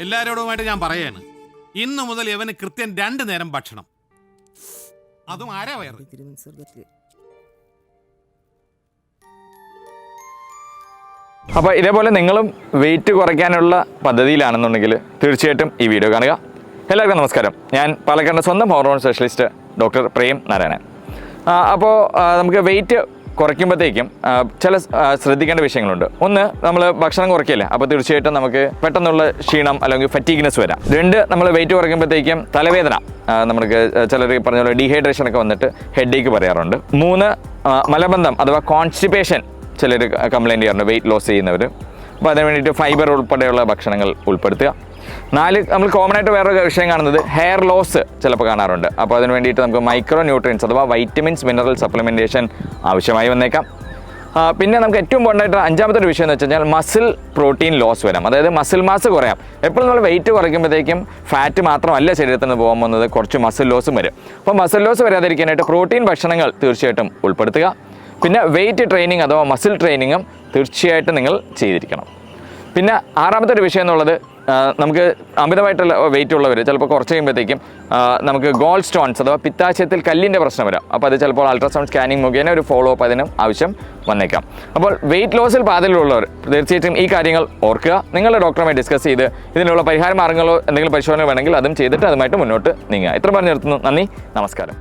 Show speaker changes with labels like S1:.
S1: എല്ലാരോടുമായിട്ട് ഞാൻ പറയാണ്, ഇന്നു മുതൽ ഇവന് കൃത്യം 2 നേരം ഭക്ഷണം, അതും ആരാ വയറ്.
S2: അപ്പോൾ ഇതേപോലെ നിങ്ങളും വെയിറ്റ് കുറയ്ക്കാനുള്ള പദ്ധതിയിലാണെന്നുണ്ടെങ്കിൽ തീർച്ചയായിട്ടും ഈ വീഡിയോ കാണുക. എല്ലാവർക്കും നമസ്കാരം. ഞാൻ പാലക്കാടിൻ്റെ സ്വന്തം hormone specialist doctor Prem Narayanan. അപ്പോൾ നമുക്ക് വെയിറ്റ് കുറയ്ക്കുമ്പോഴത്തേക്കും ചില ശ്രദ്ധിക്കേണ്ട വിഷയങ്ങളുണ്ട്. ഒന്ന്, നമ്മൾ ഭക്ഷണം കുറയ്ക്കില്ല, അപ്പോൾ തീർച്ചയായിട്ടും നമുക്ക് പെട്ടെന്നുള്ള ക്ഷീണം അല്ലെങ്കിൽ ഫറ്റീഗ്നെസ് വരാം. 2, നമ്മൾ വെയിറ്റ് കുറയ്ക്കുമ്പോഴത്തേക്കും തലവേദന, നമുക്ക് ചിലർ പറഞ്ഞ പോലെ ഡീഹൈഡ്രേഷൻ ഒക്കെ വന്നിട്ട് ഹെഡേക്ക് പറയാറുണ്ട്. 3, മലബന്ധം അഥവാ കോൺസ്റ്റിപ്പേഷൻ ചിലർ കംപ്ലയിൻറ്റ് ചെയ്യാറുണ്ട് വെയിറ്റ് ലോസ് ചെയ്യുന്നവർ. അപ്പോൾ അതിന് വേണ്ടിയിട്ട് ഫൈബർ ഉൾപ്പെടെയുള്ള ഭക്ഷണങ്ങൾ ഉൾപ്പെടുത്തുക. 4, നമ്മൾ കോമൺ ആയിട്ട് വേറൊരു വിഷയം കാണുന്നത് ഹെയർ ലോസ് ചിലപ്പോൾ കാണാറുണ്ട്. അപ്പോൾ അതിന് വേണ്ടിയിട്ട് നമുക്ക് മൈക്രോ ന്യൂട്രിയൻസ് അഥവാ വൈറ്റമിൻസ് മിനറൽ സപ്ലിമെൻറ്റേഷൻ ആവശ്യമായി വന്നേക്കാം. പിന്നെ നമുക്ക് ഏറ്റവും ഇമ്പോർട്ടൻ്റ് ആയിട്ട് 5ാമത്തെ ഒരു വിഷയം എന്ന് വെച്ച് കഴിഞ്ഞാൽ മസിൽ പ്രോട്ടീൻ ലോസ് വരാം, അതായത് മസിൽ മാസ് കുറയാം. എപ്പോഴും നമ്മൾ വെയിറ്റ് കുറയ്ക്കുമ്പോഴത്തേക്കും ഫാറ്റ് മാത്രമല്ല ശരീരത്തിൽ നിന്ന് പോകാൻ പോകുന്നത്, കുറച്ച് മസിൽ ലോസും വരും. അപ്പോൾ മസിൽ ലോസ് വരാതിരിക്കാനായിട്ട് പ്രോട്ടീൻ ഭക്ഷണങ്ങൾ തീർച്ചയായിട്ടും ഉൾപ്പെടുത്തുക. പിന്നെ വെയിറ്റ് ട്രെയിനിങ് അഥവാ മസിൽ ട്രെയിനിങ്ങും തീർച്ചയായിട്ടും നിങ്ങൾ ചെയ്തിരിക്കണം. പിന്നെ 6ാമത്തെ ഒരു വിഷയം എന്നുള്ളത്, നമുക്ക് അമിതമായിട്ടുള്ള വെയിറ്റ് ഉള്ളവർ ചിലപ്പോൾ കുറച്ച് കഴിയുമ്പോഴത്തേക്കും നമുക്ക് ഗോൾ സ്റ്റോൺസ് അഥവാ പിത്താശയത്തിൽ കല്ലിൻ്റെ പ്രശ്നം വരാം. അപ്പോൾ അത് ചിലപ്പോൾ അൾട്രാസൗണ്ട് സ്കാനിങ് മുഖേന ഒരു ഫോളോ അപ്പ് അതിനും ആവശ്യം വന്നേക്കാം. അപ്പോൾ വെയിറ്റ് ലോസിൽ ബാധയിലുള്ളവർ തീർച്ചയായിട്ടും ഈ കാര്യങ്ങൾ ഓർക്കുക. നിങ്ങളുടെ ഡോക്ടറുമായി ഡിസ്കസ് ചെയ്ത് ഇതിനുള്ള പരിഹാര മാർഗ്ഗങ്ങളോ എന്തെങ്കിലും പരിശോധന വേണമെങ്കിൽ അതും ചെയ്തിട്ട് അതുമായിട്ട് മുന്നോട്ട് നീങ്ങുക. ഇത്ര പറഞ്ഞു നിർത്തുന്നു. നന്ദി, നമസ്കാരം.